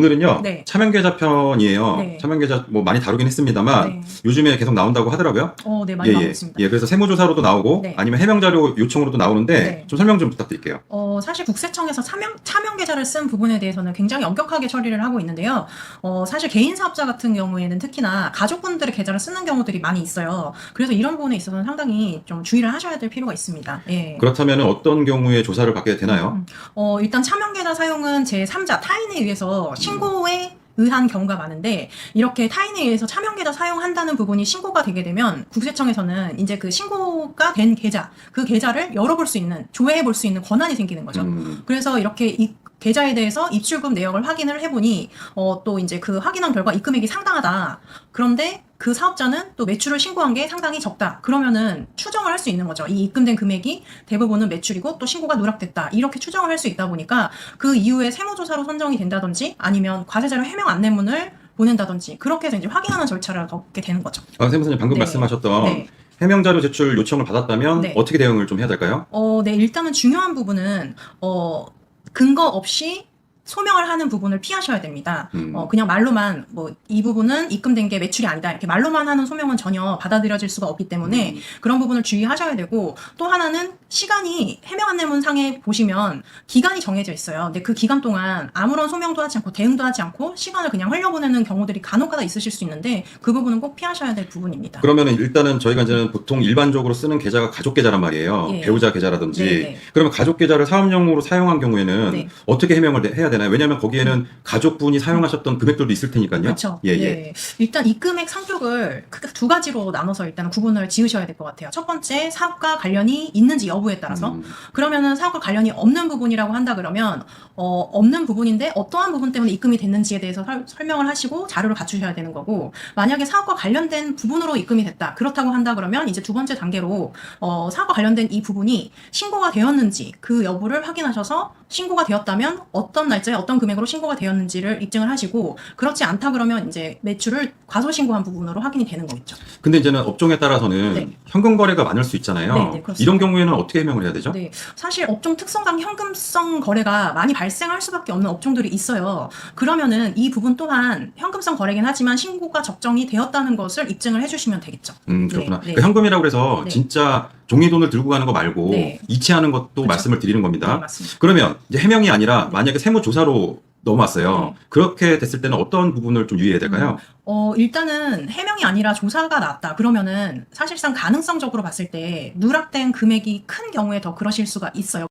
오늘은요, 네. 차명계좌 편이에요. 네. 차명계좌 뭐 많이 다루긴 했습니다만, 네. 요즘에 계속 나온다고 하더라고요. 네, 많이 나오고 있습니다. 예, 그래서 세무조사로도 나오고, 네. 아니면 해명자료 요청으로도 나오는데, 네. 좀 설명 좀 부탁드릴게요. 사실 국세청에서 차명 계좌를 쓴 부분에 대해서는 굉장히 엄격하게 처리를 하고 있는데요. 사실 개인 사업자 같은 경우에는 특히나 가족분들의 계좌를 쓰는 경우들이 많이 있어요. 그래서 이런 부분에 있어서는 상당히 좀 주의를 하셔야 될 필요가 있습니다. 예. 그렇다면 어떤 경우에 조사를 받게 되나요? 일단 차명 계좌 사용은 제3자 타인에 의해서 신고에 의한 경우가 많은데, 이렇게 타인에 의해서 차명 계좌 사용한다는 부분이 신고가 되게 되면 국세청에서는 이제 그 신고가 된 계좌, 그 계좌를 열어볼 수 있는, 조회해 볼 수 있는 권한이 생기는 거죠. 그래서 이렇게 이 계좌에 대해서 입출금 내역을 확인을 해보니 또 이제 그 확인한 결과 입금액이 상당하다. 그런데 그 사업자는 또 매출을 신고한 게 상당히 적다. 그러면은 추정을 할 수 있는 거죠. 이 입금된 금액이 대부분은 매출이고 또 신고가 누락됐다. 이렇게 추정을 할 수 있다 보니까 그 이후에 세무조사로 선정이 된다든지 아니면 과세자료 해명 안내문을 보낸다든지 그렇게 해서 이제 확인하는 절차를 겪게 되는 거죠. 세무사님 방금 네. 말씀하셨던 네. 해명자료 제출 요청을 받았다면 네. 어떻게 대응을 좀 해야 될까요? 네, 일단은 중요한 부분은 근거 없이 소명을 하는 부분을 피하셔야 됩니다. 그냥 말로만 이 부분은 입금된 게 매출이 아니다 이렇게 말로만 하는 소명은 전혀 받아들여질 수가 없기 때문에 그런 부분을 주의하셔야 되고, 또 하나는 시간이 해명 안내문 상에 보시면 기간이 정해져 있어요. 근데 그 기간 동안 아무런 소명도 하지 않고 대응도 하지 않고 시간을 그냥 흘려보내는 경우들이 간혹가다 있으실 수 있는데 그 부분은 꼭 피하셔야 될 부분입니다. 그러면 일단은 저희가 이제는 보통 일반적으로 쓰는 계좌가 가족 계좌란 말이에요. 예. 배우자 계좌라든지. 네. 그러면 가족 계좌를 사업용으로 사용한 경우에는 네. 어떻게 해명을 해야 되나요? 왜냐하면 거기에는 가족분이 사용하셨던 금액들도 있을 테니까요. 그렇죠. 예, 예. 네. 일단 입금액 성격을 크게 두 가지로 나눠서 일단 구분을 지으셔야 될 것 같아요. 첫 번째, 사업과 관련이 있는지 여부에 따라서. 그러면은 사업과 관련이 없는 부분이라고 한다 그러면 없는 부분인데 어떠한 부분 때문에 입금이 됐는지에 대해서 설명을 하시고 자료를 갖추셔야 되는 거고, 만약에 사업과 관련된 부분으로 입금이 됐다 그렇다고 한다 그러면 이제 두 번째 단계로 사업과 관련된 이 부분이 신고가 되었는지 그 여부를 확인하셔서 신고가 되었다면 어떤 날짜에 어떤 금액으로 신고가 되었는지를 입증을 하시고, 그렇지 않다 그러면 이제 매출을 과소신고한 부분으로 확인이 되는 거겠죠. 근데 이제는 업종에 따라서는 네. 현금 거래가 많을 수 있잖아요. 네, 네, 그렇습니다. 이런 경우에는 어떻게 해명을 해야 되죠? 네, 사실 업종 특성상 현금성 거래가 많이 발생할 수밖에 없는 업종들이 있어요. 그러면은 이 부분 또한 현금성 거래긴 하지만 신고가 적정이 되었다는 것을 입증을 해주시면 되겠죠. 그렇구나. 네, 네. 그 현금이라고 해서 네. 진짜 종이돈을 들고 가는 거 말고 네. 이체하는 것도 그렇죠. 말씀을 드리는 겁니다. 네, 맞습니다. 그러면 이제 해명이 아니라 네. 만약에 세무조사로 넘어왔어요. 네. 그렇게 됐을 때는 어떤 부분을 좀 유의해야 될까요? 일단은 해명이 아니라 조사가 났다. 그러면은 사실상 가능성적으로 봤을 때 누락된 금액이 큰 경우에 더 그러실 수가 있어요.